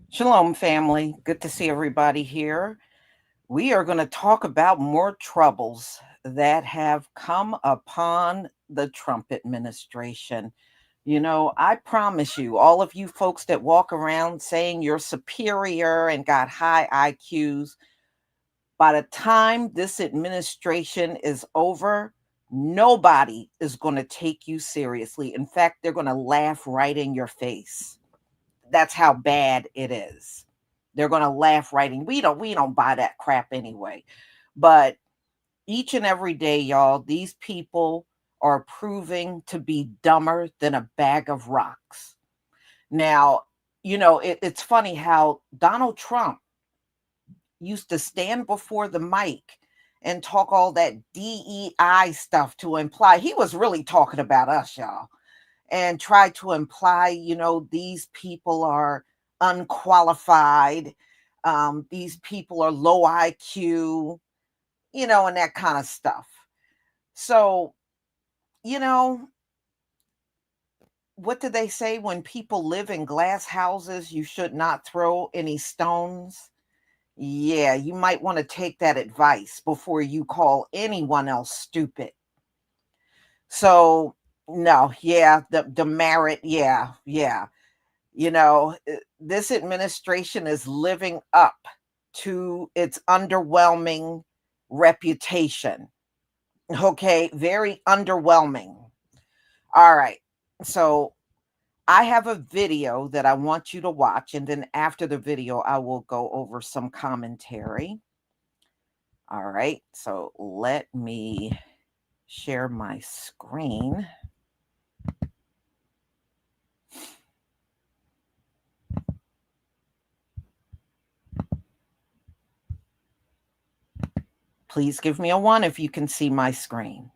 Shalom, family. Good to see everybody here. We are going to talk about more troubles that have come upon the Trump administration. You know, I promise you, all of you folks that walk around saying you're superior and got high IQs, by the time this administration is over, nobody is going to take you seriously. In fact, they're going to laugh right in your face. That's how bad it is. They're going to laugh right in. We don't buy that crap anyway. But each and every day, y'all, these people are proving to be dumber than a bag of rocks. Now, it's funny how Donald Trump used to stand before the mic and talk all that DEI stuff to imply he was really talking about us, y'all, and try to imply, these people are unqualified, these people are low IQ, and that kind of stuff. So, you know, what do they say? When people live in glass houses, you should not throw any stones. Yeah, you might want to take that advice before you call anyone else stupid. So, no, yeah, the merit, yeah. This administration is living up to its underwhelming reputation. Okay, very underwhelming. All right. So I have a video that I want you to watch, and then after the video, I will go over some commentary. All right. So let me share my screen. Please give me a 1 if you can see my screen.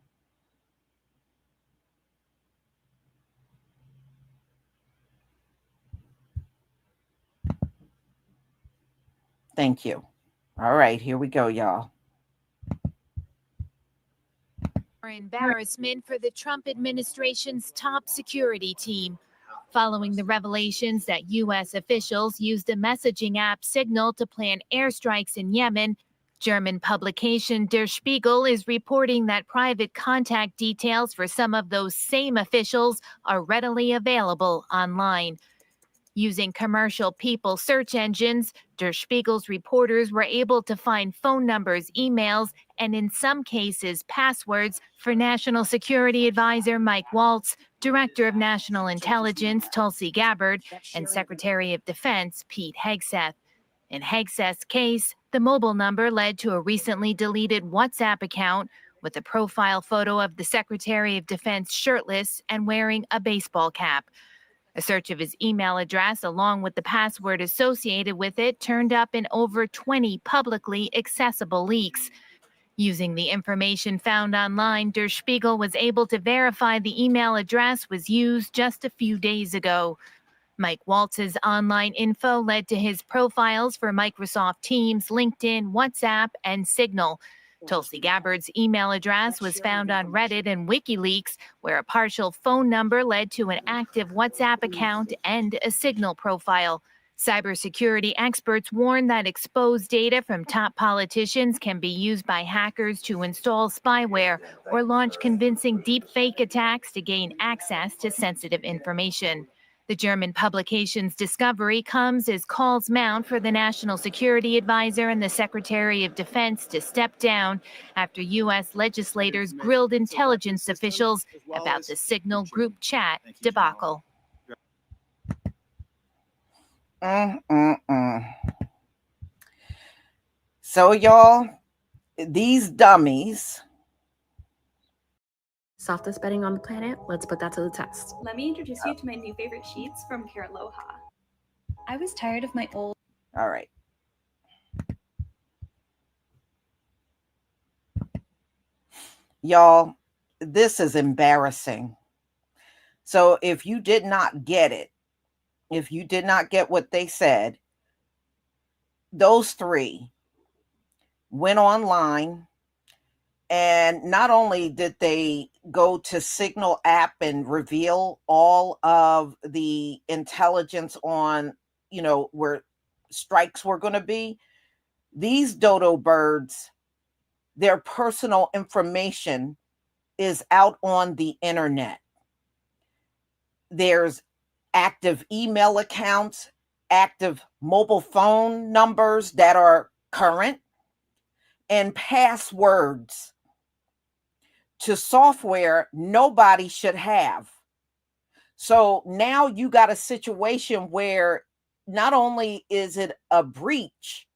Thank you. All right, here we go, y'all. Embarrassment for the Trump administration's top security team, following the revelations that U.S. officials used a messaging app Signal to plan airstrikes in Yemen. German publication Der Spiegel is reporting that private contact details for some of those same officials are readily available online. Using commercial people search engines, Der Spiegel's reporters were able to find phone numbers, emails, and in some cases, passwords for National Security Advisor Mike Waltz, Director of National Intelligence Tulsi Gabbard, and Secretary of Defense Pete Hegseth. In Hegseth's case, the mobile number led to a recently deleted WhatsApp account with a profile photo of the Secretary of Defense shirtless and wearing a baseball cap. A search of his email address, along with the password associated with it, turned up in over 20 publicly accessible leaks. Using the information found online, Der Spiegel was able to verify the email address was used just a few days ago. Mike Waltz's online info led to his profiles for Microsoft Teams, LinkedIn, WhatsApp, and Signal. Tulsi Gabbard's email address was found on Reddit and WikiLeaks, where a partial phone number led to an active WhatsApp account and a Signal profile. Cybersecurity experts warn that exposed data from top politicians can be used by hackers to install spyware or launch convincing deepfake attacks to gain access to sensitive information. The German publication's discovery comes as calls mount for the National Security Advisor and the Secretary of Defense to step down after U.S. legislators grilled intelligence officials about the Signal group chat debacle. So, y'all, these dummies. Softest bedding on the planet? Let's put that to the test. Let me introduce you to my new favorite sheets from Careloha. I was tired of my old... All right. Y'all, this is embarrassing. So if you did not get it, if you did not get what they said, those three went online, and not only did they go to Signal app and reveal all of the intelligence on, where strikes were going to be, these dodo birds, their personal information is out on the internet. There's active email accounts, active mobile phone numbers that are current, and passwords to software nobody should have. So now you got a situation where not only is it a breach,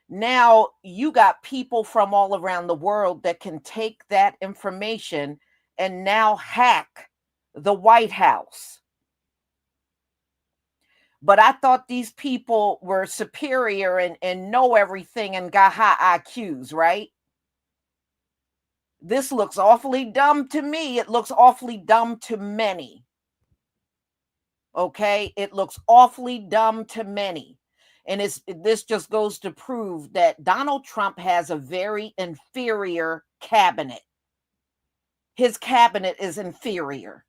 now you got people from all around the world that can take that information and now hack the White House. But I thought these people were superior and know everything and got high IQs, right? This looks awfully dumb to me. It looks awfully dumb to many. Okay? It looks awfully dumb to many. And this just goes to prove that Donald Trump has a very inferior cabinet. His cabinet is inferior.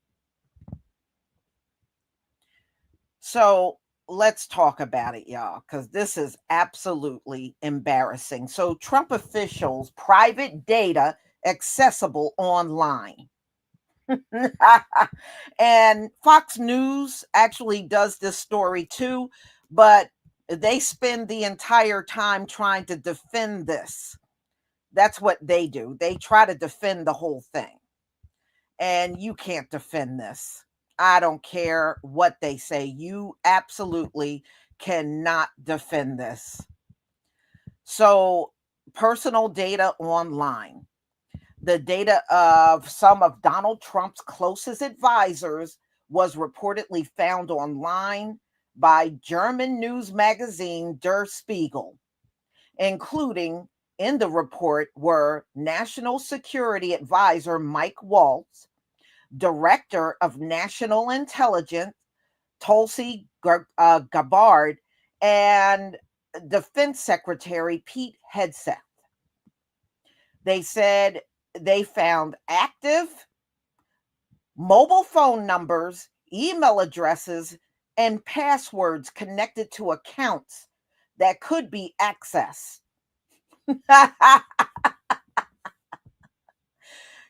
So let's talk about it, y'all, because this is absolutely embarrassing. So Trump officials' private data accessible online. And Fox News actually does this story too, but they spend the entire time trying to defend this. That's what they do. They try to defend the whole thing. And you can't defend this. I don't care what they say. You absolutely cannot defend this. So, personal data online. The data of some of Donald Trump's closest advisors was reportedly found online by German news magazine Der Spiegel, including in the report were National Security Advisor Mike Waltz, Director of National Intelligence Tulsi Gabbard, and Defense Secretary Pete Hegseth. They said they found active mobile phone numbers, email addresses, and passwords connected to accounts that could be accessed.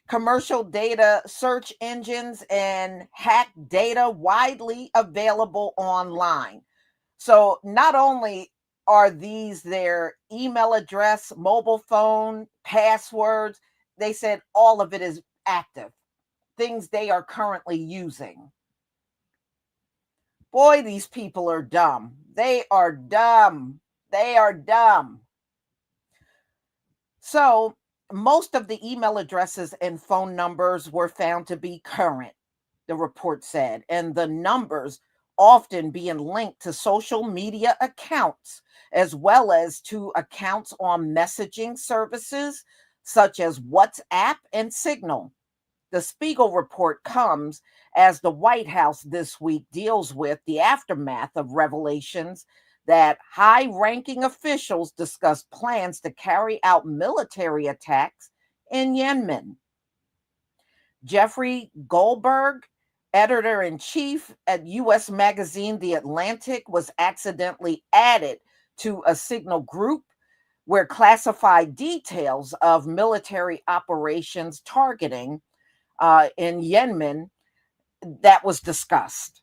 Commercial data, search engines, and hacked data widely available online. So not only are these their email address, mobile phone, passwords, they said all of it is active, things they are currently using. Boy, these people are dumb. They are dumb. They are dumb. So, most of the email addresses and phone numbers were found to be current, the report said, and the numbers often being linked to social media accounts as well as to accounts on messaging services such as WhatsApp and Signal. The Spiegel report comes as the White House this week deals with the aftermath of revelations that high ranking officials discussed plans to carry out military attacks in Yemen. Jeffrey Goldberg, editor in chief at U.S. magazine The Atlantic, was accidentally added to a Signal group where classified details of military operations targeting in Yemen that was discussed.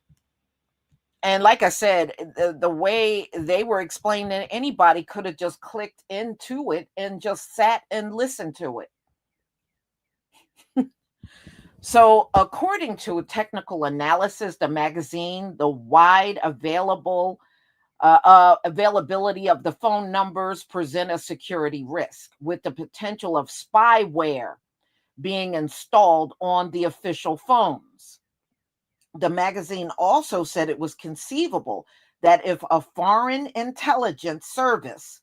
And like I said, the way they were explaining it, anybody could have just clicked into it and just sat and listened to it. So, according to Technical Analysis, the magazine, the wide availability of the phone numbers present a security risk with the potential of spyware being installed on the official phones. The magazine also said it was conceivable that if a foreign intelligence service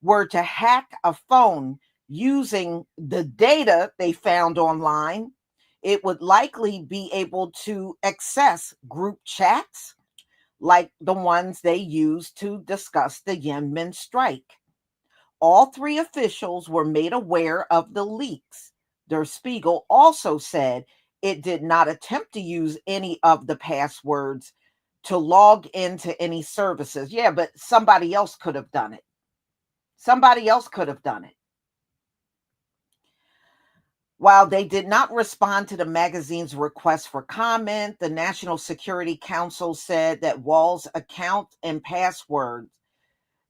were to hack a phone using the data they found online, it would likely be able to access group chats like the ones they used to discuss the Yemen strike. All three officials were made aware of the leaks. Der Spiegel also said it did not attempt to use any of the passwords to log into any services. Yeah, but somebody else could have done it. Somebody else could have done it. While they did not respond to the magazine's request for comment, the National Security Council said that Wall's account and passwords,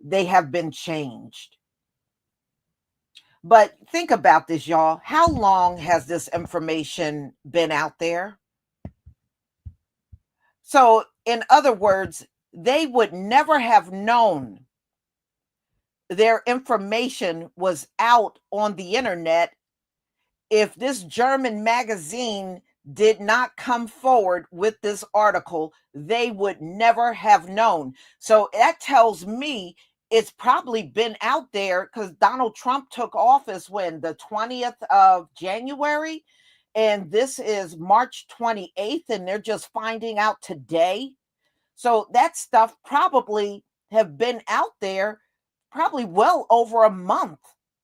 they have been changed. But think about this, y'all. How long has this information been out there? So, in other words, they would never have known their information was out on the internet if this German magazine did not come forward with this article. They would never have known. So that tells me it's probably been out there because Donald Trump took office when, the 20th of January, and this is March 28th, and they're just finding out today. So that stuff probably have been out there probably well over a month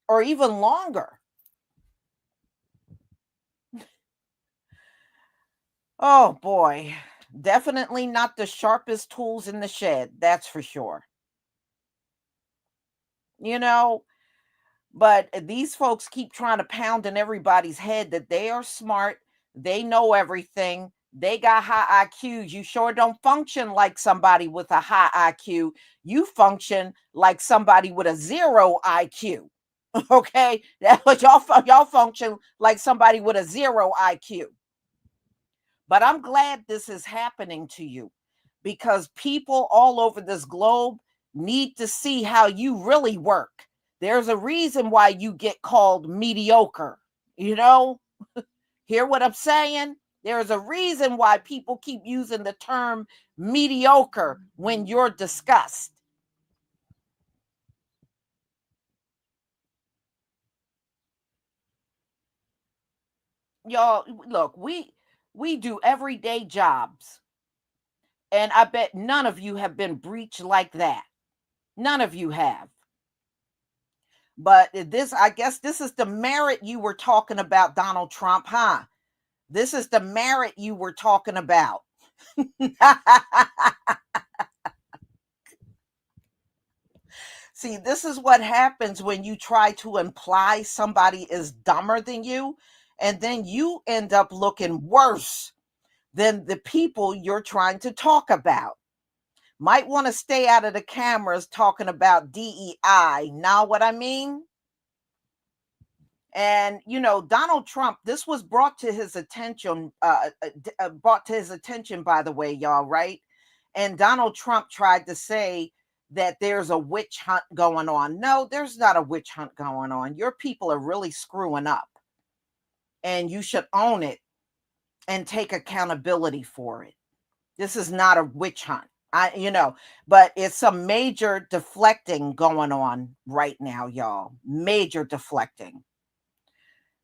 or even longer. Oh boy, definitely not the sharpest tools in the shed, that's for sure. You know, but these folks keep trying to pound in everybody's head that they are smart, they know everything, they got high IQs. You sure don't function like somebody with a high IQ. You function like somebody with a zero IQ. Okay, that's what y'all function like somebody with a zero IQ. But I'm glad this is happening to you because people all over this globe need to see how you really work. There's a reason why you get called mediocre. You know, hear what I'm saying? There's a reason why people keep using the term mediocre when you're discussed. Y'all, look, we do everyday jobs, and I bet none of you have been breached like that. None of you have. But I guess this is the merit you were talking about, Donald Trump, huh? This is the merit you were talking about. See, this is what happens when you try to imply somebody is dumber than you, and then you end up looking worse than the people you're trying to talk about. Might want to stay out of the cameras talking about DEI. Now, what I mean? And Donald Trump, this was brought to his attention, by the way, y'all, right? And Donald Trump tried to say that there's a witch hunt going on. No, there's not a witch hunt going on. Your people are really screwing up, and you should own it and take accountability for it. This is not a witch hunt. But it's some major deflecting going on right now, y'all. Major deflecting.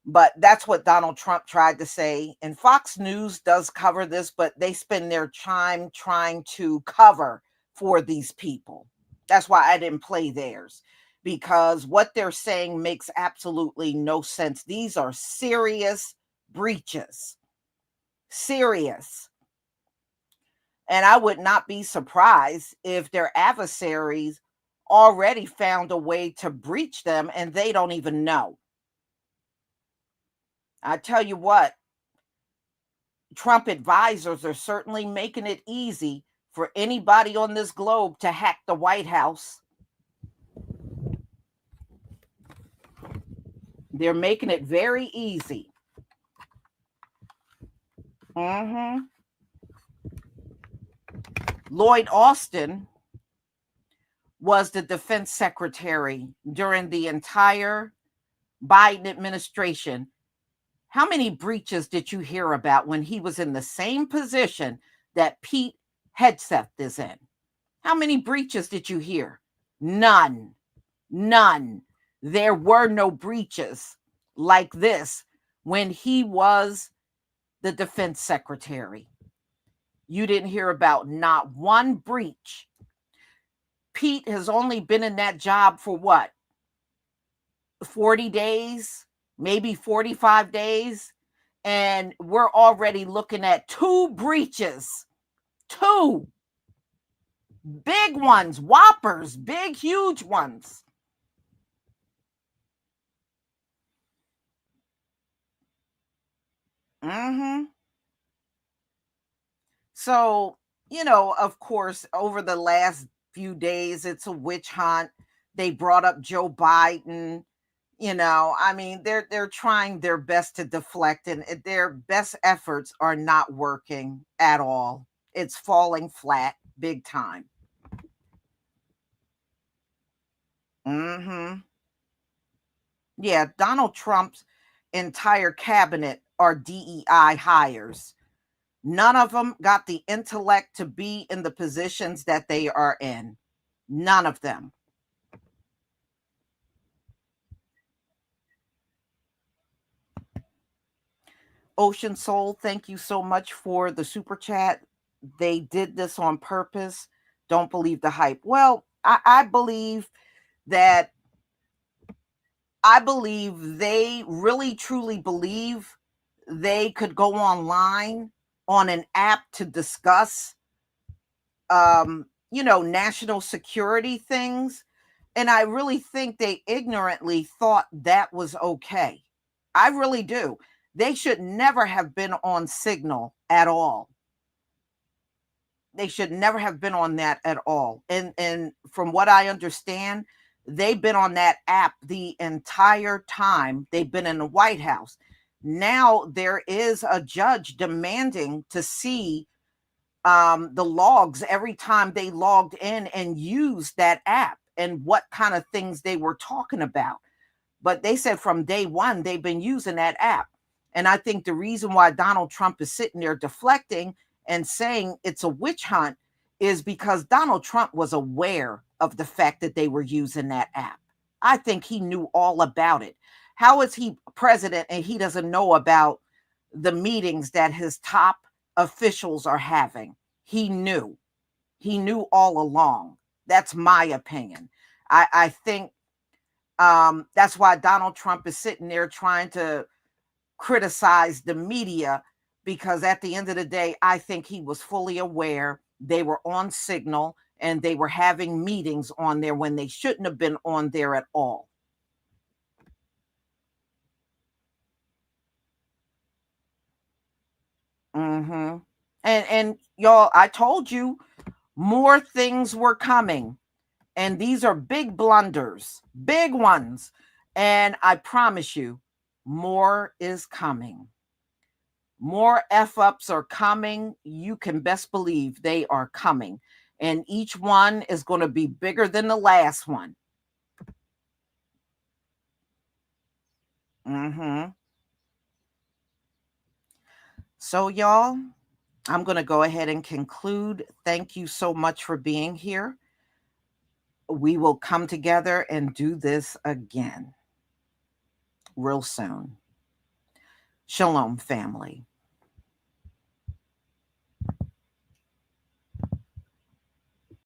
But that's what Donald Trump tried to say. And Fox News does cover this, but they spend their time trying to cover for these people. That's why I didn't play theirs, because what they're saying makes absolutely no sense. These are serious breaches. Serious. And I would not be surprised if their adversaries already found a way to breach them and they don't even know. I tell you what, Trump advisors are certainly making it easy for anybody on this globe to hack the White House. They're making it very easy. Lloyd Austin was the defense secretary during the entire Biden administration. How many breaches did you hear about when he was in the same position that Pete Hegseth is in? How many breaches did you hear? None. There were no breaches like this when he was the defense secretary. You didn't hear about not one breach. Pete has only been in that job for what? 40 days, maybe 45 days. And we're already looking at 2 breaches. 2 big ones, whoppers, big, huge ones. So, of course, over the last few days, it's a witch hunt. They brought up Joe Biden. They're trying their best to deflect, and their best efforts are not working at all. It's falling flat big time. Yeah, Donald Trump's entire cabinet are DEI hires. None of them got the intellect to be in the positions that they are in. None of them. Ocean Soul, thank you so much for the super chat. They did this on purpose. Don't believe the hype. Well, I believe they really truly believe they could go online on an app to discuss national security things. And I really think they ignorantly thought that was okay. I really do. They should never have been on Signal at all. They should never have been on that at all. And from what I understand, they've been on that app the entire time they've been in the White House. Now there is a judge demanding to see the logs every time they logged in and used that app and what kind of things they were talking about. But they said from day one, they've been using that app. And I think the reason why Donald Trump is sitting there deflecting and saying it's a witch hunt is because Donald Trump was aware of the fact that they were using that app. I think he knew all about it. How is he president and he doesn't know about the meetings that his top officials are having? He knew all along. That's my opinion. I think That's why Donald Trump is sitting there trying to criticize the media, because at the end of the day, I think he was fully aware they were on Signal and they were having meetings on there when they shouldn't have been on there at all. Mm-hmm. And y'all, I told you more things were coming. And these are big blunders, big ones. And I promise you, more is coming. More F-ups are coming. You can best believe they are coming. And each one is going to be bigger than the last one. Mm-hmm. So, y'all, I'm going to go ahead and conclude. Thank you so much for being here. We will come together and do this again real soon. Shalom, family.